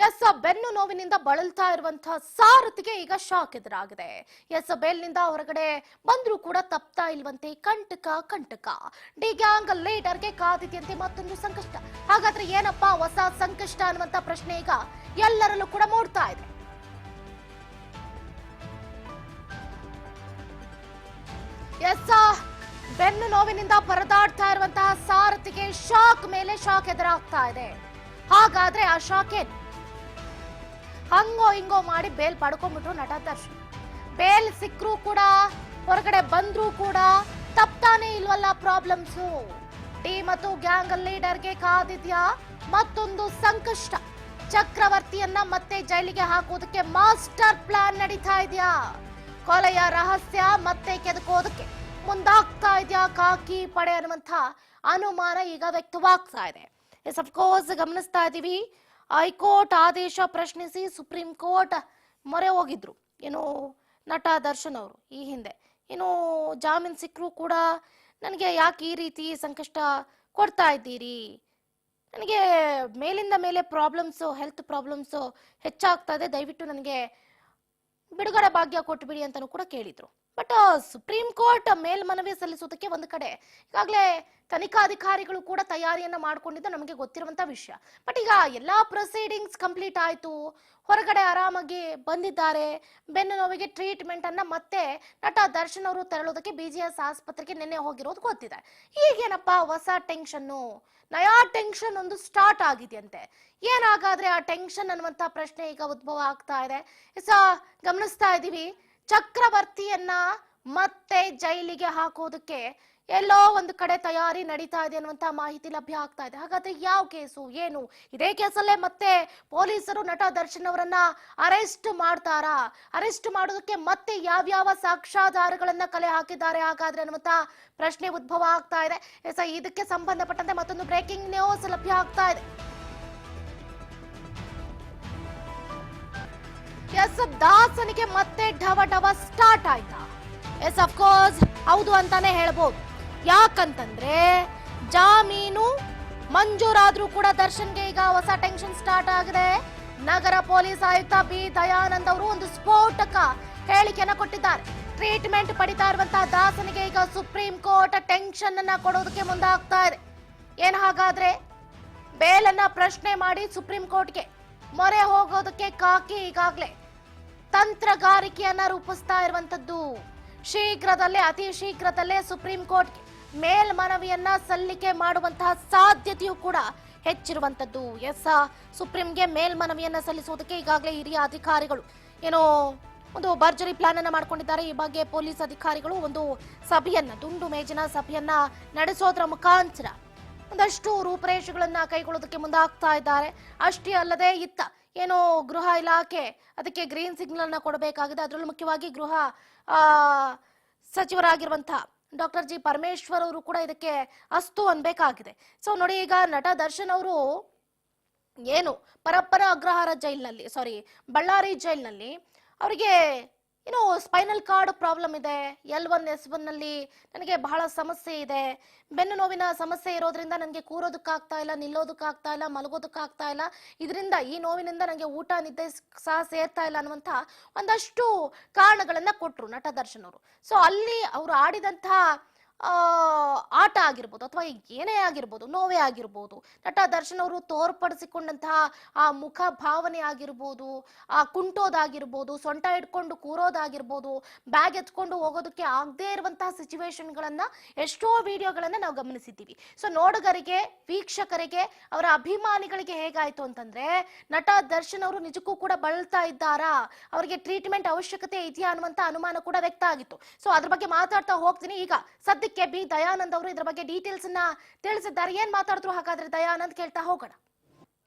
S ಬೆನ್ನು ನೋವಿನಿಂದ ಬಳಲ್ತಾ ಇರುವಂತಹ ಸಾರಥಿಗೆ ಈಗ ಶಾಕ್ ಎದುರಾಗಿದೆ. ಎಸ್ ಬೇಲ್ನಿಂದ ಹೊರಗಡೆ ಬಂದ್ರೂ ಕೂಡ ತಪ್ತಾ ಇಲ್ವಂತೆ ಕಂಟಕ. ಡಿ ಗ್ಯಾಂಗ್ ಲೀಡರ್ಗೆ ಕಾದಿದೆಯಂತೆ ಮತ್ತೊಂದು ಸಂಕಷ್ಟ. ಹಾಗಾದ್ರೆ ಏನಪ್ಪಾ ಹೊಸ ಸಂಕಷ್ಟ ಅನ್ನುವಂತ ಪ್ರಶ್ನೆ ಈಗ ಎಲ್ಲರಲ್ಲೂ ಕೂಡ ಮೂಡ್ತಾ ಇದೆ. ಎಸ್ ಬೆನ್ನು ನೋವಿನಿಂದ ಪರದಾಡ್ತಾ ಇರುವಂತಹ ಸಾರಥಿಗೆ ಶಾಕ್ ಮೇಲೆ ಶಾಕ್ ಎದುರಾಗ್ತಾ ಇದೆ. ಹಾಗಾದ್ರೆ ಆ ಶಾಕ್ ಏನು? ಹಂಗೋ ಹಿಂಗೋ ಮಾಡಿ ಬೇಲ್ ಪಡ್ಕೊಂಡ್ಬಿಟ್ರು ನಟ ದರ್ಶನ್. ಬೇಲ್ ಸಿಕ್ಕರೂ ಕೂಡ ಹೊರಗಡೆ ಬಂದ್ರೂ ಕೂಡ ತಪ್ತಾನೆ ಇಲ್ವಲ್ಲ ಪ್ರಾಬ್ಲಮ್ಸು. ಡಿ ಮತ್ತು ಗ್ಯಾಂಗ್ ಲೀಡರ್ಗೆ ಕಾದಿದ್ಯಾ ಮತ್ತೊಂದು ಸಂಕಷ್ಟ. ಚಕ್ರವರ್ತಿಯನ್ನ ಮತ್ತೆ ಜೈಲಿಗೆ ಹಾಕೋದಕ್ಕೆ ಮಾಸ್ಟರ್ ಪ್ಲಾನ್ ನಡೀತಾ ಇದೆಯಾ? ಕೊಲೆಯ ರಹಸ್ಯ ಮತ್ತೆ ಕೆದಕೋದಕ್ಕೆ ಮುಂದಾಗ್ತಾ ಇದೆಯಾ ಕಾಕಿ ಪಡೆ ಅನ್ನುವಂಥ ಅನುಮಾನ ಈಗ ವ್ಯಕ್ತವಾಗ್ತಾ ಇದೆ. ಎಸ್ ಅಫ್ಕೋರ್ಸ್ ಗಮನಿಸ್ತಾ ಇದೀವಿ, ಹೈಕೋರ್ಟ್ ಆದೇಶ ಪ್ರಶ್ನಿಸಿ ಸುಪ್ರೀಂ ಕೋರ್ಟ್ ಮೊರೆ ಹೋಗಿದ್ರು ಏನು ನಟ ದರ್ಶನ್ ಅವರು ಈ ಹಿಂದೆ. ಏನು ಜಾಮೀನು ಸಿಕ್ಕರೂ ಕೂಡ ನನಗೆ ಯಾಕೆ ಈ ರೀತಿ ಸಂಕಷ್ಟ ಕೊಡ್ತಾ ಇದ್ದೀರಿ, ನನಗೆ ಮೇಲಿಂದ ಮೇಲೆ ಪ್ರಾಬ್ಲಮ್ಸು ಹೆಲ್ತ್ ಪ್ರಾಬ್ಲಮ್ಸು ಹೆಚ್ಚಾಗ್ತಾ ಇದೆ, ದಯವಿಟ್ಟು ನನಗೆ ಬಿಡುಗಡೆ ಭಾಗ್ಯ ಕೊಟ್ಟುಬಿಡಿ ಅಂತಲೂ ಕೂಡ ಕೇಳಿದ್ರು. ಬಟ್ ಸುಪ್ರೀಂ ಕೋರ್ಟ್ ಮೇಲ್ಮನವಿ ಸಲ್ಲಿಸೋದಕ್ಕೆ ಒಂದು ಕಡೆ ಈಗಾಗಲೇ ತನಿಖಾಧಿಕಾರಿಗಳು ಕೂಡ ತಯಾರಿಯನ್ನ ಮಾಡ್ಕೊಂಡಿದ್ದು ನಮಗೆ ಗೊತ್ತಿರುವಂತ ವಿಷಯ. ಬಟ್ ಈಗ ಎಲ್ಲಾ ಪ್ರೊಸೀಡಿಂಗ್ಸ್ ಕಂಪ್ಲೀಟ್ ಆಯ್ತು, ಹೊರಗಡೆ ಆರಾಮಾಗಿ ಬಂದಿದ್ದಾರೆ. ಬೆನ್ನು ನೋವಿಗೆ ಟ್ರೀಟ್ಮೆಂಟ್ ಅನ್ನ ಮತ್ತೆ ನಟ ದರ್ಶನ್ ಅವರು ತೆರಳೋದಕ್ಕೆ BGS ಆಸ್ಪತ್ರೆಗೆ ನಿನ್ನೆ ಹೋಗಿರೋದು ಗೊತ್ತಿದೆ. ಈಗೇನಪ್ಪ ಹೊಸ ಟೆನ್ಷನ್ನು, ನಯಾ ಟೆನ್ಷನ್ ಒಂದು ಸ್ಟಾರ್ಟ್ ಆಗಿದೆಯಂತೆ. ಏನಾಗಾದ್ರೆ ಆ ಟೆನ್ಷನ್ ಅನ್ನುವಂತ ಪ್ರಶ್ನೆ ಈಗ ಉದ್ಭವ ಆಗ್ತಾ ಇದೆ. ಗಮನಿಸ್ತಾ ಇದೀವಿ, ಚಕ್ರವರ್ತಿಯನ್ನ ಮತ್ತೆ ಜೈಲಿಗೆ ಹಾಕೋದಕ್ಕೆ ಎಲ್ಲೋ ಒಂದು ಕಡೆ ತಯಾರಿ ನಡೀತಾ ಇದೆ ಅನ್ನುವಂತ ಮಾಹಿತಿ ಲಭ್ಯ ಆಗ್ತಾ ಇದೆ. ಹಾಗಾದ್ರೆ ಯಾವ ಕೇಸು ಏನು? ಇದೇ ಕೇಸಲ್ಲೇ ಮತ್ತೆ ಪೊಲೀಸರು ನಟ ದರ್ಶನ್ ಅವರನ್ನ ಅರೆಸ್ಟ್ ಮಾಡ್ತಾರಾ? ಅರೆಸ್ಟ್ ಮಾಡೋದಕ್ಕೆ ಮತ್ತೆ ಯಾವ್ಯಾವ ಸಾಕ್ಷ್ಯಾಧಾರಗಳನ್ನ ಕಲೆ ಹಾಕಿದ್ದಾರೆ ಹಾಗಾದ್ರೆ ಅನ್ನುವಂತ ಪ್ರಶ್ನೆ ಉದ್ಭವ ಆಗ್ತಾ ಇದೆ. ಇದಕ್ಕೆ ಸಂಬಂಧಪಟ್ಟಂತೆ ಮತ್ತೊಂದು ಬ್ರೇಕಿಂಗ್ ನ್ಯೂಸ್ ಲಭ್ಯ ಆಗ್ತಾ ಇದೆ. ಎಸ್ ದಾಸನಿಗೆ ಮತ್ತೆ ಢವ ಸ್ಟಾರ್ಟ್ ಆಯ್ತಾ? ಎಸ್ ಅಫ್ಕೋರ್ಸ್ ಹೌದು ಅಂತಾನೆ ಹೇಳ್ಬೋದು. ಯಾಕಂತಂದ್ರೆ ಜಾಮೀನು ಮಂಜೂರಾದ್ರೂ ಕೂಡ ದರ್ಶನ್ಗೆ ಈಗ ಹೊಸ ಟೆನ್ಷನ್ ಸ್ಟಾರ್ಟ್ ಆಗಿದೆ. ನಗರ ಪೊಲೀಸ್ ಆಯುಕ್ತ ಬಿ ದಯಾನಂದ್ ಅವರು ಒಂದು ಸ್ಫೋಟಕ ಹೇಳಿಕೆಯನ್ನ ಕೊಟ್ಟಿದ್ದಾರೆ. ಟ್ರೀಟ್ಮೆಂಟ್ ಪಡಿತಾ ಇರುವಂತಹ ದಾಸನಿಗೆ ಈಗ ಸುಪ್ರೀಂ ಕೋರ್ಟ್ ಟೆನ್ಷನ್ ಅನ್ನ ಕೊಡೋದಕ್ಕೆ ಮುಂದಾಗ್ತಾ ಇದೆ. ಏನ್ ಹಾಗಾದ್ರೆ ಬೇಲನ್ನ ಪ್ರಶ್ನೆ ಮಾಡಿ ಸುಪ್ರೀಂ ಕೋರ್ಟ್ಗೆ ಮೊರೆ ಹೋಗೋದಕ್ಕೆ ಕಾಕಿ ಈಗಾಗಲೇ ತಂತ್ರಗಾರಿಕೆಯನ್ನ ರೂಪಿಸ್ತಾ ಇರುವಂತದ್ದು. ಶೀಘ್ರದಲ್ಲೇ ಅತಿ ಶೀಘ್ರದಲ್ಲೇ ಸುಪ್ರೀಂ ಕೋರ್ಟ್ಗೆ ಮೇಲ್ಮನವಿಯನ್ನ ಸಲ್ಲಿಕೆ ಮಾಡುವಂತಹ ಸಾಧ್ಯತೆಯೂ ಕೂಡ ಹೆಚ್ಚಿರುವಂತದ್ದು. ಎಸ್ ಸುಪ್ರೀಂಗೆ ಮೇಲ್ಮನವಿಯನ್ನ ಸಲ್ಲಿಸುವುದಕ್ಕೆ ಈಗಾಗಲೇ ಹಿರಿಯ ಅಧಿಕಾರಿಗಳು ಏನೋ ಒಂದು ಭರ್ಜರಿ ಪ್ಲಾನ್ ಅನ್ನ ಮಾಡ್ಕೊಂಡಿದ್ದಾರೆ. ಈ ಬಗ್ಗೆ ಪೊಲೀಸ್ ಅಧಿಕಾರಿಗಳು ಒಂದು ಸಭೆಯನ್ನ, ದುಂಡು ಮೇಜಿನ ಸಭೆಯನ್ನ ನಡೆಸೋದ್ರ ಮುಖಾಂತರ ಒಂದಷ್ಟು ರೂಪರೇಷೆಗಳನ್ನ ಕೈಗೊಳ್ಳೋದಕ್ಕೆ ಮುಂದಾಗ್ತಾ ಇದ್ದಾರೆ. ಅಷ್ಟೇ ಅಲ್ಲದೆ ಇತ್ತ ಏನೋ ಗೃಹ ಇಲಾಖೆ ಅದಕ್ಕೆ ಗ್ರೀನ್ ಸಿಗ್ನಲ್ ಅನ್ನ ಕೊಡಬೇಕಾಗಿದೆ. ಅದರಲ್ಲೂ ಮುಖ್ಯವಾಗಿ ಗೃಹ ಸಚಿವರಾಗಿರುವಂತಹ ಡಾಕ್ಟರ್ ಜಿ ಪರಮೇಶ್ವರ್ ಅವರು ಕೂಡ ಇದಕ್ಕೆ ಅಸ್ತು ಅನ್ಬೇಕಾಗಿದೆ. ಸೊ ನೋಡಿ, ಈಗ ನಟ ದರ್ಶನ್ ಅವರು ಏನು ಪರಪ್ಪನ ಅಗ್ರಹಾರ ಜೈಲಿನಲ್ಲಿ, ಬಳ್ಳಾರಿ ಜೈಲಿನಲ್ಲಿ ಅವರಿಗೆ ಏನು ಸ್ಪೈನಲ್ ಕಾರ್ಡ್ ಪ್ರಾಬ್ಲಮ್ ಇದೆ. L1 S1 ನಲ್ಲಿ ನನಗೆ ಬಹಳ ಸಮಸ್ಯೆ ಇದೆ, ಬೆನ್ನು ನೋವಿನ ಸಮಸ್ಯೆ ಇರೋದ್ರಿಂದ ನನಗೆ ಕೂರೋದಕ್ಕಾಗ್ತಾ ಇಲ್ಲ, ನಿಲ್ಲೋದಕ್ಕಾಗ್ತಾ ಇಲ್ಲ, ಮಲಗೋದಕ್ಕಾಗ್ತಾ ಇಲ್ಲ, ಇದರಿಂದ ಈ ನೋವಿನಿಂದ ನನಗೆ ಊಟ ನಿದ್ದೆ ಸಹ ಸೇರ್ತಾ ಇಲ್ಲ ಅನ್ನುವಂಥ ಒಂದಷ್ಟು ಕಾರಣಗಳನ್ನ ಕೊಟ್ರು ನಟ ದರ್ಶನ್ ಅವರು. ಸೊ ಅಲ್ಲಿ ಅವರು ಆಡಿದಂತಹ ಆಟ ಆಗಿರ್ಬೋದು ಅಥವಾ ಏನೇ ಆಗಿರ್ಬೋದು, ನೋವೇ ಆಗಿರ್ಬೋದು, ನಟ ದರ್ಶನ್ ಅವರು ತೋರ್ಪಡಿಸಿಕೊಂಡಂತಹ ಆ ಮುಖ ಭಾವನೆ ಆಗಿರ್ಬೋದು, ಆ ಕುಂಟೋದಾಗಿರ್ಬೋದು, ಸೊಂಟ ಇಟ್ಕೊಂಡು ಕೂರೋದಾಗಿರ್ಬೋದು, ಬ್ಯಾಗ್ ಎತ್ಕೊಂಡು ಹೋಗೋದಕ್ಕೆ ಆಗದೇ ಇರುವಂತಹ ಸಿಚುವೇಶನ್ಗಳನ್ನ ಎಷ್ಟೋ ವಿಡಿಯೋಗಳನ್ನ ನಾವು ಗಮನಿಸಿದ್ದೀವಿ. ಸೊ ನೋಡುಗರಿಗೆ, ವೀಕ್ಷಕರಿಗೆ, ಅವರ ಅಭಿಮಾನಿಗಳಿಗೆ ಹೇಗಾಯ್ತು ಅಂತಂದ್ರೆ ನಟ ದರ್ಶನ್ ಅವರು ನಿಜಕ್ಕೂ ಕೂಡ ಬಳಲ್ತಾ ಇದ್ದಾರಾ, ಅವರಿಗೆ ಟ್ರೀಟ್ಮೆಂಟ್ ಅವಶ್ಯಕತೆ ಇದೆಯಾ ಅನ್ನುವಂತ ಅನುಮಾನ ಕೂಡ ವ್ಯಕ್ತ ಆಗಿತ್ತು. ಸೊ ಅದ್ರ ಬಗ್ಗೆ ಮಾತಾಡ್ತಾ ಹೋಗ್ತೀನಿ. ಈಗ ಸದ್ಯಕ್ಕೆ ಬಿ ದಯಾನಂದ್ ಅವರು ಇದರ ಬಗ್ಗೆ ಡೀಟೇಲ್ಸ್ ಅನ್ನ ತಿಳಿಸಿದ್ದಾರೆ. ಏನ್ ಮಾತಾಡಿದ್ರು ಹಾಗಾದ್ರೆ ದಯಾನಂದ್, ಕೇಳ್ತಾ ಹೋಗೋಣ.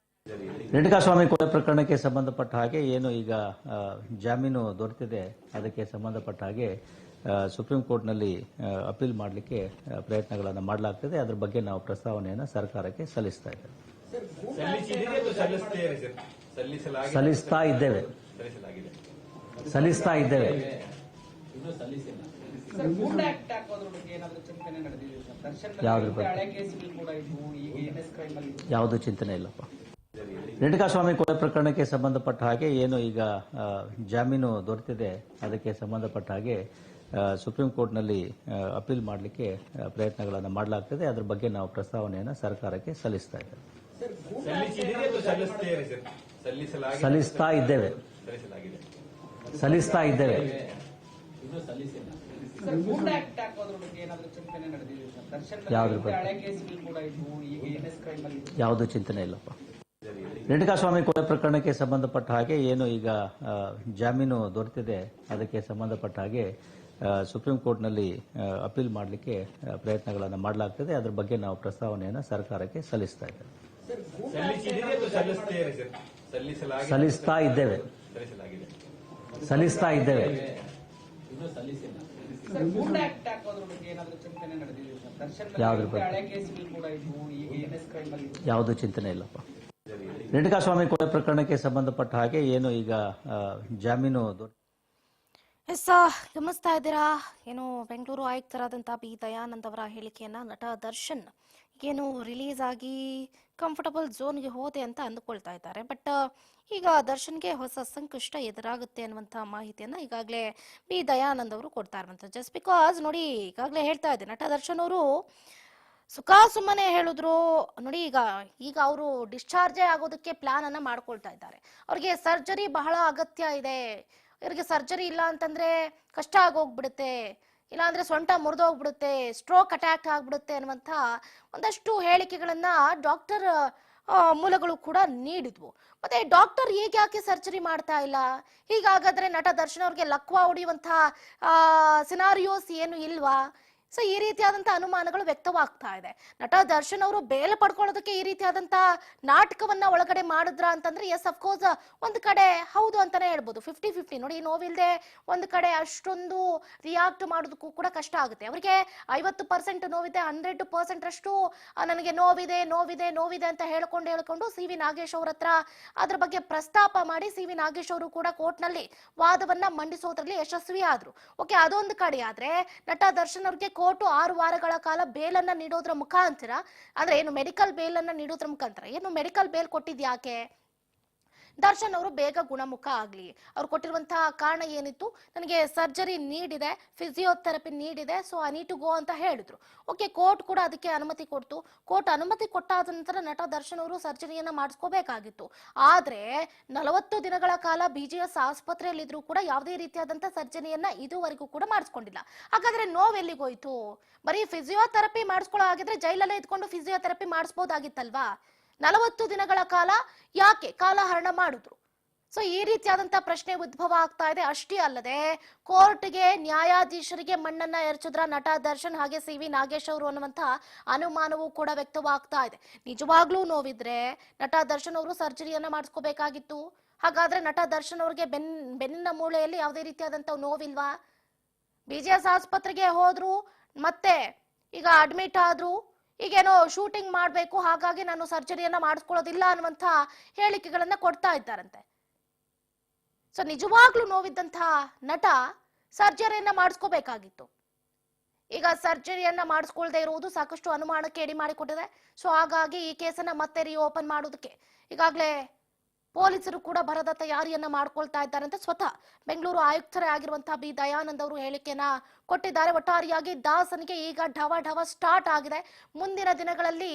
ರೇಣುಕಾಸ್ವಾಮಿ ಕೊಲೆ ಪ್ರಕರಣಕ್ಕೆ ಸಂಬಂಧಪಟ್ಟ ಹಾಗೆ ಏನು ಈಗ ಜಾಮೀನು ದೊರೆತಿದೆ, ಅದಕ್ಕೆ ಸಂಬಂಧಪಟ್ಟ ಹಾಗೆ ಸುಪ್ರೀಂ ಕೋರ್ಟ್ನಲ್ಲಿ ಅಪೀಲ್ ಮಾಡಲಿಕ್ಕೆ ಪ್ರಯತ್ನಗಳನ್ನು ಮಾಡಲಾಗ್ತದೆ. ಅದರ ಬಗ್ಗೆ ನಾವು ಪ್ರಸ್ತಾವನೆಯನ್ನು ಸರ್ಕಾರಕ್ಕೆ ಸಲ್ಲಿಸ್ತಾ ಇದ್ದೇವೆ. ಯಾವುದು ಚಿಂತನೆ ಇಲ್ಲಪ್ಪ. ರೇಣುಕಾಸ್ವಾಮಿ ಕೊಲೆ ಪ್ರಕರಣಕ್ಕೆ ಸಂಬಂಧಪಟ್ಟ ಹಾಗೆ ಏನು ಈಗ ಜಾಮೀನು ದೊರೆತಿದೆ ಅದಕ್ಕೆ ಸಂಬಂಧಪಟ್ಟ ಹಾಗೆ ಸುಪ್ರೀಂ ಕೋರ್ಟ್ನಲ್ಲಿ ಅಪೀಲ್ ಮಾಡಲಿಕ್ಕೆ ಪ್ರಯತ್ನಗಳನ್ನು ಮಾಡಲಾಗ್ತದೆ. ಅದರ ಬಗ್ಗೆ ನಾವು ಪ್ರಸ್ತಾವನೆಯನ್ನು ಸರ್ಕಾರಕ್ಕೆ ಸಲ್ಲಿಸ್ತಾ ಇದ್ದೇವೆ. ಸಲ್ಲಿಸ್ತಾ ಇದ್ದೇವೆ. ಯಾವ್ದ್ರ ಬಗ್ಗೆ ಯಾವುದು ಚಿಂತನೆ ಇಲ್ಲಪ್ಪ. ರೇಣುಕಾಸ್ವಾಮಿ ಕೊಲೆ ಪ್ರಕರಣಕ್ಕೆ ಸಂಬಂಧಪಟ್ಟ ಹಾಗೆ ಏನು ಈಗ ಜಾಮೀನು ದೊರೆತಿದೆ ಅದಕ್ಕೆ ಸಂಬಂಧಪಟ್ಟ ಹಾಗೆ ಸುಪ್ರೀಂ ಕೋರ್ಟ್ನಲ್ಲಿ ಅಪೀಲ್ ಮಾಡಲಿಕ್ಕೆ ಪ್ರಯತ್ನಗಳನ್ನು ಮಾಡಲಾಗ್ತದೆ. ಅದರ ಬಗ್ಗೆ ನಾವು ಪ್ರಸ್ತಾವನೆಯನ್ನು ಸರ್ಕಾರಕ್ಕೆ ಸಲ್ಲಿಸ್ತಾ ಇದ್ದೇವೆ. ಸಲ್ಲಿಸ್ತಾ ಇದ್ದೇವೆ. ಯಾವ್ದ್ರ ಬಗ್ಗೆ ಯಾವುದು ಚಿಂತನೆ ಇಲ್ಲಪ್ಪ. ರೇಣುಕಾಸ್ವಾಮಿ ಕೊಲೆ ಪ್ರಕರಣಕ್ಕೆ ಸಂಬಂಧಪಟ್ಟ ಹಾಗೆ ಏನು ಈಗ ಜಾಮೀನು ಗಮನಿಸ್ತಾ ಇದ್ದೀರಾ. ಏನು ಬೆಂಗಳೂರು ಆಯುಕ್ತರಾದಂತಹ ಬಿ ದಯಾನಂದ್ ಅವರ ಹೇಳಿಕೆಯನ್ನ ನಟ ದರ್ಶನ್ ಏನು ರಿಲೀಸ್ ಆಗಿ ಕಂಫರ್ಟಬಲ್ ಝೋನ್ಗೆ ಹೋದೆ ಅಂತ ಅಂದುಕೊಳ್ತಾ ಇದ್ದಾರೆ. ಬಟ್ ಈಗ ದರ್ಶನ್ಗೆ ಹೊಸ ಸಂಕಷ್ಟ ಎದುರಾಗುತ್ತೆ ಅನ್ನುವಂಥ ಮಾಹಿತಿಯನ್ನ ಈಗಾಗಲೇ ಬಿ ದಯಾನಂದ್ ಅವರು ಕೊಡ್ತಾ ಇರುವಂಥದ್ದು. ಜಸ್ಟ್ ಬಿಕಾಸ್ ನೋಡಿ, ಈಗಾಗಲೇ ಹೇಳ್ತಾ ಇದ್ದೆ, ನಟ ದರ್ಶನ್ ಅವರು ಸುಮ್ಮನೆ ಹೇಳಿದ್ರು ನೋಡಿ. ಈಗ ಅವರು ಡಿಸ್ಚಾರ್ಜೇ ಆಗೋದಕ್ಕೆ ಪ್ಲಾನ್ ಅನ್ನ ಮಾಡ್ಕೊಳ್ತಾ ಇದ್ದಾರೆ. ಅವ್ರಿಗೆ ಸರ್ಜರಿ ಬಹಳ ಅಗತ್ಯ ಇದೆ. ಇವರಿಗೆ ಸರ್ಜರಿ ಇಲ್ಲ ಅಂತಂದ್ರೆ ಕಷ್ಟ ಆಗೋಗ್ಬಿಡುತ್ತೆ, ಇಲ್ಲಾಂದ್ರೆ ಸೊಂಟ ಮುರಿದೋಗ್ಬಿಡುತ್ತೆ, ಸ್ಟ್ರೋಕ್ ಅಟ್ಯಾಕ್ ಆಗ್ಬಿಡುತ್ತೆ ಅನ್ನುವಂಥ ಒಂದಷ್ಟು ಹೇಳಿಕೆಗಳನ್ನ ಡಾಕ್ಟರ್ ಮೂಲಗಳು ಕೂಡ ನೀಡಿದ್ವು. ಮತ್ತೆ ಡಾಕ್ಟರ್ ಈಗ ಯಾಕೆ ಸರ್ಜರಿ ಮಾಡ್ತಾ ಇಲ್ಲ? ಹೀಗಾಗಾದ್ರೆ ನಟ ದರ್ಶನ್ ಅವ್ರಿಗೆ ಲಕ್ವಾ ಹೊಡೆಯುವಂತಹ ಸಿನಾರಿಯೋಸ್ ಏನು ಇಲ್ವಾ? ಸೊ ಈ ರೀತಿಯಾದಂತಹ ಅನುಮಾನಗಳು ವ್ಯಕ್ತವಾಗ್ತಾ ಇದೆ. ನಟ ದರ್ಶನ್ ಅವರು ಬೇಲೆ ಪಡ್ಕೊಳ್ಳೋದಕ್ಕೆ ಈ ರೀತಿಯಾದಂತಹ ನಾಟಕವನ್ನ ಒಳಗಡೆ ಮಾಡಿದ್ರ ಅಂತಂದ್ರೆ ಎಸ್ ಅಫ್ಕೋರ್ಸ್ ಒಂದ್ ಕಡೆ ಹೌದು ಅಂತಾನೆ ಹೇಳ್ಬೋದು. 50-50 ನೋಡಿ, ನೋವಿಲ್ದೆ ಒಂದ್ ಕಡೆ ಅಷ್ಟೊಂದು ರಿಯಾಕ್ಟ್ ಮಾಡೋದಕ್ಕೂ ಕೂಡ ಕಷ್ಟ ಆಗುತ್ತೆ. ಅವರಿಗೆ 50% ನೋವಿದೆ, 100% ಅಷ್ಟು ನನಗೆ ನೋವಿದೆ ಅಂತ ಹೇಳ್ಕೊಂಡು ಸಿ ವಿ ನಾಗೇಶ್ ಅವ್ರ ಹತ್ರ ಅದ್ರ ಬಗ್ಗೆ ಪ್ರಸ್ತಾಪ ಮಾಡಿ ಸಿ ವಿ ನಾಗೇಶ್ ಅವರು ಕೂಡ ಕೋರ್ಟ್ ನಲ್ಲಿ ವಾದವನ್ನ ಮಂಡಿಸೋದ್ರಲ್ಲಿ ಯಶಸ್ವಿ ಆದ್ರು. ಓಕೆ, ಅದೊಂದು ಕಡೆ ಆದ್ರೆ ನಟ ದರ್ಶನ್ ಅವ್ರಿಗೆ ಕೋರ್ಟ್ 6 ವಾರಗಳ ಕಾಲ ಬೇಲನ್ನ ನೀಡೋದ್ರ ಮುಖಾಂತರ, ಅಂದ್ರೆ ಏನು ಮೆಡಿಕಲ್ ಬೇಲನ್ನ ನೀಡೋದ್ರ ಮುಖಾಂತರ, ಏನು ಮೆಡಿಕಲ್ ಬೇಲ್ ಕೊಟ್ಟಿದ್ಯಾಕೆ? ದರ್ಶನ್ ಅವರು ಬೇಗ ಗುಣಮುಖ ಆಗ್ಲಿ. ಅವ್ರು ಕೊಟ್ಟಿರುವಂತಹ ಕಾರಣ ಏನಿತ್ತು, ನನಗೆ ಸರ್ಜರಿ ನೀಡಿದೆ, ಫಿಸಿಯೋಥೆರಪಿ ನೀಡಿದೆ, so I need to go ಅಂತ ಹೇಳಿದ್ರು. ಓಕೆ, ಕೋರ್ಟ್ ಕೂಡ ಅದಕ್ಕೆ ಅನುಮತಿ ಕೊಡ್ತು. ಕೋರ್ಟ್ ಅನುಮತಿ ಕೊಟ್ಟಾದ ನಂತರ ನಟ ದರ್ಶನ್ ಅವರು ಸರ್ಜರಿಯನ್ನ ಮಾಡಿಸ್ಕೋಬೇಕಾಗಿತ್ತು. ಆದ್ರೆ 40 ದಿನಗಳ ಕಾಲ BGS ಆಸ್ಪತ್ರೆಯಲ್ಲಿದ್ರು ಕೂಡ ಯಾವುದೇ ರೀತಿಯಾದಂತಹ ಸರ್ಜರಿಯನ್ನ ಇದುವರೆಗೂ ಕೂಡ ಮಾಡಿಸ್ಕೊಂಡಿಲ್ಲ. ಹಾಗಾದ್ರೆ ನೋವೆಲ್ಲಿಗೋಯ್ತು? ಬರೀ ಫಿಸಿಯೋಥೆರಪಿ ಮಾಡಿಸ್ಕೊಳ್ಳೋ ಆಗಿದ್ರೆ ಜೈಲಲ್ಲೇ ಇದ್ಕೊಂಡು ಫಿಸಿಯೋಥೆರಪಿ ಮಾಡಿಸ್ಬೋದಾಗಿತ್ತಲ್ವಾ? 40 ದಿನಗಳ ಕಾಲ ಯಾಕೆ ಕಾಲಹರಣ ಮಾಡಿದ್ರು? ಸೊ ಈ ರೀತಿಯಾದಂತಹ ಪ್ರಶ್ನೆ ಉದ್ಭವ ಆಗ್ತಾ ಇದೆ. ಅಷ್ಟೇ ಅಲ್ಲದೆ ಕೋರ್ಟ್ಗೆ ನ್ಯಾಯಾಧೀಶರಿಗೆ ಮಣ್ಣನ್ನ ಎರಚಿದ್ರ ನಟ ದರ್ಶನ್ ಹಾಗೆ ಸಿ ವಿ ನಾಗೇಶ್ ಅವರು ಅನ್ನುವಂತಹ ಅನುಮಾನವೂ ಕೂಡ ವ್ಯಕ್ತವಾಗ್ತಾ ಇದೆ. ನಿಜವಾಗ್ಲೂ ನೋವಿದ್ರೆ ನಟ ದರ್ಶನ್ ಅವರು ಸರ್ಜರಿಯನ್ನ ಮಾಡಿಸ್ಕೋಬೇಕಾಗಿತ್ತು. ಹಾಗಾದ್ರೆ ನಟ ದರ್ಶನ್ ಅವ್ರಿಗೆ ಬೆನ್ನಿನ ಮೂಳೆಯಲ್ಲಿ ಯಾವುದೇ ರೀತಿಯಾದಂತಹ ನೋವಿಲ್ವಾ? BGS ಆಸ್ಪತ್ರೆಗೆ ಹೋದ್ರು, ಮತ್ತೆ ಈಗ ಅಡ್ಮಿಟ್ ಆದ್ರು, ಈಗೇನೋ ಶೂಟಿಂಗ್ ಮಾಡ್ಬೇಕು, ಹಾಗಾಗಿ ನಾನು ಸರ್ಜರಿಯನ್ನ ಮಾಡಿಸ್ಕೊಳ್ಳೋದಿಲ್ಲ ಅನ್ನುವಂಥ ಹೇಳಿಕೆಗಳನ್ನ ಕೊಡ್ತಾ ಇದ್ದಾರಂತೆ. ಸೊ ನಿಜವಾಗ್ಲೂ ನೋವಿದ್ದಂತಹ ನಟ ಸರ್ಜರಿಯನ್ನ ಮಾಡಿಸ್ಕೋಬೇಕಾಗಿತ್ತು. ಈಗ ಸರ್ಜರಿಯನ್ನ ಮಾಡಿಸ್ಕೊಳ್ದೆ ಇರುವುದು ಸಾಕಷ್ಟು ಅನುಮಾನಕ್ಕೆ ಎಡೆ ಮಾಡಿಕೊಟ್ಟಿದೆ. ಸೊ ಹಾಗಾಗಿ ಈ ಕೇಸನ್ನ ಮತ್ತೆ ರಿಓಪನ್ ಮಾಡೋದಕ್ಕೆ ಈಗಾಗಲೇ ಪೊಲೀಸರು ಕೂಡ ಭರದ ತಯಾರಿಯನ್ನ ಮಾಡ್ಕೊಳ್ತಾ ಇದ್ದಾರೆ ಅಂತ ಸ್ವತಃ ಬೆಂಗಳೂರು ಆಯುಕ್ತರೇ ಆಗಿರುವಂತಹ ಬಿ ದಯಾನಂದ್ ಅವರು ಹೇಳಿಕೆಯನ್ನ ಕೊಟ್ಟಿದ್ದಾರೆ. ಒಟ್ಟಾರೆಯಾಗಿ ದಾಸನಿಗೆ ಈಗ ಢವ ಸ್ಟಾರ್ಟ್ ಆಗಿದೆ. ಮುಂದಿನ ದಿನಗಳಲ್ಲಿ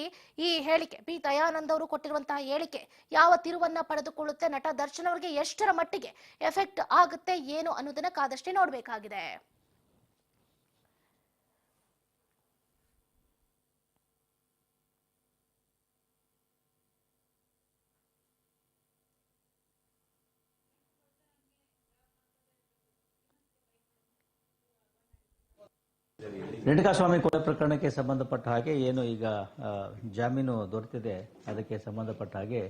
ಈ ಹೇಳಿಕೆ, ಬಿ ದಯಾನಂದ್ ಅವರು ಕೊಟ್ಟಿರುವಂತಹ ಹೇಳಿಕೆ ಯಾವ ತಿರುವನ್ನ ಪಡೆದುಕೊಳ್ಳುತ್ತೆ, ನಟ ದರ್ಶನ್ ಅವರಿಗೆ ಎಷ್ಟರ ಮಟ್ಟಿಗೆ ಎಫೆಕ್ಟ್ ಆಗುತ್ತೆ ಏನು ಅನ್ನೋದನ್ನ ಕಾದಷ್ಟೇ ನೋಡ್ಬೇಕಾಗಿದೆ. ರೇಣುಕಾಸ್ವಾಮಿ ಕೊಲೆ ಪ್ರಕರಣಕ್ಕೆ ಸಂಬಂಧಪಟ್ಟ ಹಾಗೆ ಏನು ಈಗ ಜಾಮೀನು ದೊರೆತಿದೆ ಅದಕ್ಕೆ ಸಂಬಂಧಪಟ್ಟ ಹಾಗೆ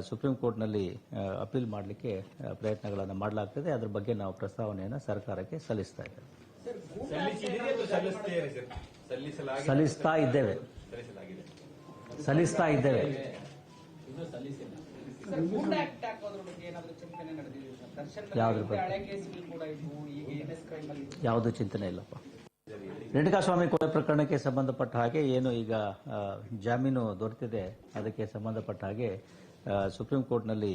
ಸುಪ್ರೀಂ ಕೋರ್ಟ್ನಲ್ಲಿ ಅಪೀಲ್ ಮಾಡಲಿಕ್ಕೆ ಪ್ರಯತ್ನಗಳನ್ನು ಮಾಡಲಾಗ್ತದೆ. ಅದರ ಬಗ್ಗೆ ನಾವು ಪ್ರಸ್ತಾವನೆಯನ್ನು ಸರ್ಕಾರಕ್ಕೆ ಸಲ್ಲಿಸ್ತಾ ಇದ್ದೇವೆ. ಸಲ್ಲಿಸ್ತಾ ಇದ್ದೇವೆ. ಯಾವ್ದ್ರ ಬಗ್ಗೆ ಯಾವುದು ಚಿಂತನೆ ಇಲ್ಲಪ್ಪ. ರೇಣುಕಾಸ್ವಾಮಿ ಕೊಲೆ ಪ್ರಕರಣಕ್ಕೆ ಸಂಬಂಧಪಟ್ಟ ಹಾಗೆ ಏನು ಈಗ ಜಾಮೀನು ದೊರೆತಿದೆ ಅದಕ್ಕೆ ಸಂಬಂಧಪಟ್ಟ ಹಾಗೆ ಸುಪ್ರೀಂ ಕೋರ್ಟ್ನಲ್ಲಿ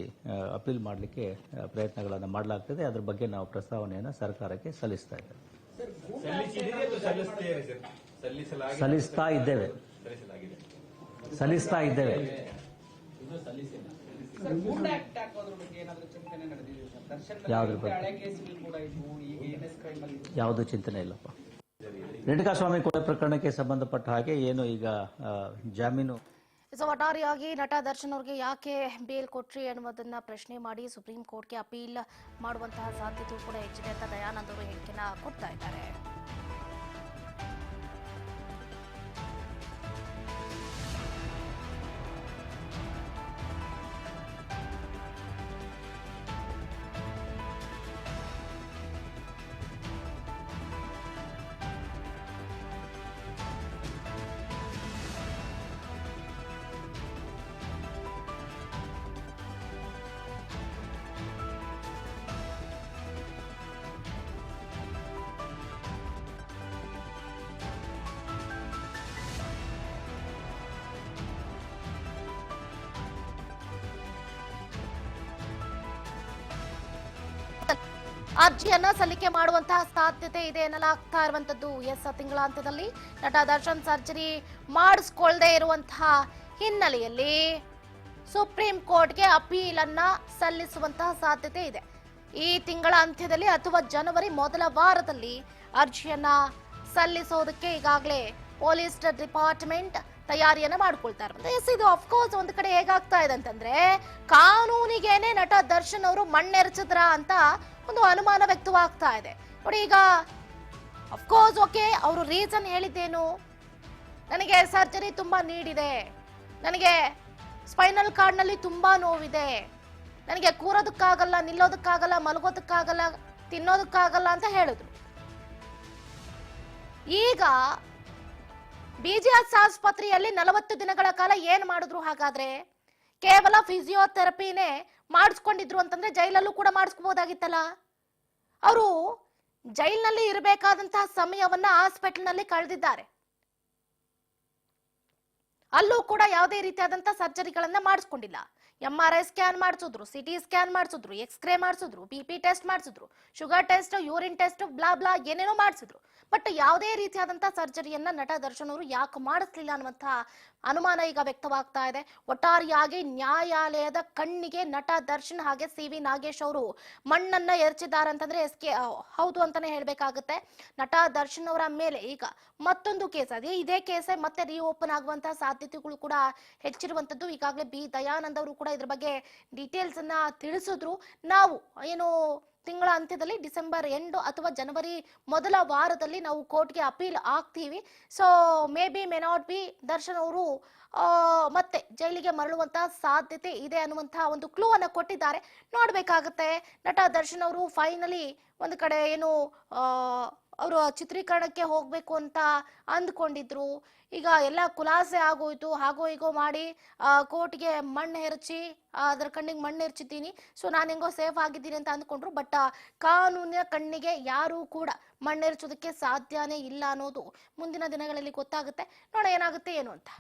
ಅಪೀಲ್ ಮಾಡಲಿಕ್ಕೆ ಪ್ರಯತ್ನಗಳನ್ನು ಮಾಡಲಾಗ್ತದೆ. ಅದರ ಬಗ್ಗೆ ನಾವು ಪ್ರಸ್ತಾವನೆಯನ್ನು ಸರ್ಕಾರಕ್ಕೆ ಸಲ್ಲಿಸ್ತಾ ಇದ್ದೇವೆ. ಸಲ್ಲಿಸ್ತಾ ಇದ್ದೇವೆ. ಯಾವುದು ಚಿಂತನೆ ಇಲ್ಲಪ್ಪ. ರೇಣುಕಾಸ್ವಾಮಿ ಕೊಲೆ ಪ್ರಕರಣಕ್ಕೆ ಸಂಬಂಧಪಟ್ಟ ಹಾಗೆ ಏನು ಈಗ ಜಾಮೀನು ಒಟ್ಟಾರೆಯಾಗಿ ನಟ ದರ್ಶನ್ ಅವರಿಗೆ ಯಾಕೆ ಬೇಲ್ ಕೊಟ್ರಿ ಅನ್ನುವುದನ್ನ ಪ್ರಶ್ನೆ ಮಾಡಿ ಸುಪ್ರೀಂ ಕೋರ್ಟ್ಗೆ ಅಪೀಲ್ ಮಾಡುವಂತಹ ಸಾಧ್ಯತೆ ಕೂಡ ಹೆಚ್ಚಿದೆ ಅಂತ ದಯಾನಂದ್ ಅವರು ಹೇಳಿಕೆಯನ್ನ ಕೊಡ್ತಾ ಇದ್ದಾರೆ. ಅರ್ಜಿಯನ್ನ ಸಲ್ಲಿಕೆ ಮಾಡುವಂತಹ ಸಾಧ್ಯತೆ ಇದೆ ಎನ್ನಲಾಗ್ತಾ ಇರುವಂತದ್ದು. ತಿಂಗಳಾಂತ್ಯದಲ್ಲಿ ನಟ ದರ್ಶನ್ ಸರ್ಜರಿ ಮಾಡಿಸ್ಕೊಳ್ಳದೆ ಇರುವಂತಹ ಹಿನ್ನೆಲೆಯಲ್ಲಿ ಸುಪ್ರೀಂ ಕೋರ್ಟ್ಗೆ ಅಪೀಲ್ ಅನ್ನ ಸಲ್ಲಿಸುವಂತಹ ಸಾಧ್ಯತೆ ಇದೆ. ಈ ತಿಂಗಳ ಅಂತ್ಯದಲ್ಲಿ ಅಥವಾ ಜನವರಿ ಮೊದಲ ವಾರದಲ್ಲಿ ಅರ್ಜಿಯನ್ನ ಸಲ್ಲಿಸೋದಕ್ಕೆ ಈಗಾಗಲೇ ಪೊಲೀಸ್ ಡಿಪಾರ್ಟ್ಮೆಂಟ್ ತಯಾರಿಯನ್ನ ಮಾಡ್ಕೊಳ್ತಾ ಇರುವಂತ. ಇದು ಅಫ್ಕೋರ್ಸ್ ಒಂದು ಕಡೆ ಹೇಗಾಗ್ತಾ ಇದೆ ಅಂತಂದ್ರೆ ಕಾನೂನಿಗೇನೆ ನಟ ದರ್ಶನ್ ಅವರು ಮಣ್ಣೆರಚಿದ್ರ ಅಂತ ಒಂದು ಅನುಮಾನ ವ್ಯಕ್ತವಾಗ್ತಾ ಇದೆ. ನೋಡಿ, ಈಗ ಅಫ್ಕೋರ್ಸ್ ಓಕೆ, ಅವರು ರೀಸನ್ ಹೇಳಿದ್ದೇನು, ನನಗೆ ಸರ್ಜರಿ ತುಂಬಾ ನೀಡಿದೆ, ನನಗೆ ಸ್ಪೈನಲ್ ಕಾರ್ಡ್ ನಲ್ಲಿ ತುಂಬಾ ನೋವಿದೆ, ನನಗೆ ಕೂರೋದಕ್ಕಾಗಲ್ಲ, ನಿಲ್ಲೋದಕ್ಕಾಗಲ್ಲ, ಮಲಗೋದಕ್ಕಾಗಲ್ಲ, ತಿನ್ನೋದಕ್ಕಾಗಲ್ಲ ಅಂತ ಹೇಳಿದ್ರು. ಈಗ ಬಿಜಿಎಸ್ ಆಸ್ಪತ್ರೆಯಲ್ಲಿ 40 ದಿನಗಳ ಕಾಲ ಏನ್ ಮಾಡಿದ್ರು? ಹಾಗಾದ್ರೆ ಕೇವಲ ಫಿಸಿಯೋಥೆರಪಿನೇ ಮಾಡಿಸ್ಕೊಂಡಿದ್ರು ಅಂತಂದ್ರೆ ಜೈಲಲ್ಲೂ ಕೂಡ ಮಾಡಿಸ್ಕೋಬಹುದಾಗಿತ್ತಲ್ಲ. ಅವರು ಜೈಲಿನಲ್ಲಿ ಇರಬೇಕಾದಂತಹ ಸಮಯವನ್ನ ಹಾಸ್ಪಿಟಲ್ ನಲ್ಲಿ ಕಳೆದಿದ್ದಾರೆ. ಅಲ್ಲೂ ಕೂಡ ಯಾವುದೇ ರೀತಿಯಾದಂತಹ ಸರ್ಜರಿಗಳನ್ನ ಮಾಡಿಸ್ಕೊಂಡಿಲ್ಲ. MRI ಸ್ಕ್ಯಾನ್ ಮಾಡಿಸಿದ್ರು, CT ಸ್ಕ್ಯಾನ್ ಮಾಡಿಸಿದ್ರು, ಎಕ್ಸ್ರೇ ಮಾಡಿಸಿದ್ರು, BP ಟೆಸ್ಟ್ ಮಾಡಿಸಿದ್ರು, sugar test, urine test, blah blah ಏನೇನೋ ಮಾಡಿಸಿದ್ರು. ಬಟ್ ಯಾವುದೇ ರೀತಿಯಾದಂತಹ ಸರ್ಜರಿಯನ್ನ ನಟ ದರ್ಶನ್ ಅವರು ಯಾಕೆ ಮಾಡಿಸ್ಲಿಲ್ಲ ಅನ್ನುವಂತಹ ಅನುಮಾನ ಈಗ ವ್ಯಕ್ತವಾಗ್ತಾ ಇದೆ. ಒಟ್ಟಾರೆಯಾಗಿ ನ್ಯಾಯಾಲಯದ ಕಣ್ಣಿಗೆ ನಟ ದರ್ಶನ್ ಹಾಗೆ CV ನಾಗೇಶ್ ಅವರು ಮಣ್ಣನ್ನ ಎರಚಿದ್ದಾರೆ ಅಂತಂದ್ರೆ ಹೌದು ಅಂತಾನೆ ಹೇಳ್ಬೇಕಾಗುತ್ತೆ. ನಟ ದರ್ಶನ್ ಅವರ ಮೇಲೆ ಈಗ ಮತ್ತೊಂದು ಕೇಸ್, ಇದೇ ಕೇಸೇ ಮತ್ತೆ ರೀಓಪನ್ ಆಗುವಂತಹ ಸಾಧ್ಯತೆಗಳು ಕೂಡ ಹೆಚ್ಚಿರುವಂತದ್ದು. ಈಗಾಗಲೇ B ದಯಾನಂದ್ ಅವರು ಕೂಡ ಇದ್ರ ಬಗ್ಗೆ ಡೀಟೇಲ್ಸ್ ಅನ್ನ ತಿಳಿಸಿದ್ರು. ನಾವು ಏನು ತಿಂಗಳ ಅಂತ್ಯದಲ್ಲಿ ಡಿಸೆಂಬರ್ ಎಂಡ್ ಅಥವಾ ಜನವರಿ ಮೊದಲ ವಾರದಲ್ಲಿ ನಾವು ಕೋರ್ಟ್ಗೆ ಅಪೀಲ್ ಆಗ್ತೀವಿ. So may be may not be Darshan ಅವರು ಮತ್ತೆ ಜೈಲಿಗೆ ಮರಳುವಂತಹ ಸಾಧ್ಯತೆ ಇದೆ ಅನ್ನುವಂತಹ ಒಂದು ಕ್ಲೂ ಅನ್ನ ಕೊಟ್ಟಿದ್ದಾರೆ. ನೋಡ್ಬೇಕಾಗತ್ತೆ. ನಟ ದರ್ಶನ್ ಅವರು ಫೈನಲಿ ಒಂದು ಕಡೆ ಏನು ಅವರು ಚಿತ್ರೀಕರಣಕ್ಕೆ ಹೋಗ್ಬೇಕು ಅಂತ ಅಂದ್ಕೊಂಡಿದ್ರು. ಈಗ ಎಲ್ಲ ಖುಲಾಸೆ ಆಗೋಯ್ತು, ಹಾಗೋ ಹೀಗೋ ಮಾಡಿ ಕೋರ್ಟ್ಗೆ ಮಣ್ಣು ಎರಚಿ ಅದರ ಕಣ್ಣಿಗೆ ಮಣ್ಣು ಎರಚಿದ್ದೀನಿ, ಸೊ ನಾನು ಹೆಂಗೋ ಸೇಫ್ ಆಗಿದ್ದೀನಿ ಅಂತ ಅಂದ್ಕೊಂಡ್ರು. ಬಟ್ ಕಾನೂನಿನ ಕಣ್ಣಿಗೆ ಯಾರೂ ಕೂಡ ಮಣ್ಣೆರಚೋದಕ್ಕೆ ಸಾಧ್ಯನೇ ಇಲ್ಲ ಅನ್ನೋದು ಮುಂದಿನ ದಿನಗಳಲ್ಲಿ ಗೊತ್ತಾಗುತ್ತೆ. ನೋಡ ಏನಾಗುತ್ತೆ ಏನು ಅಂತ.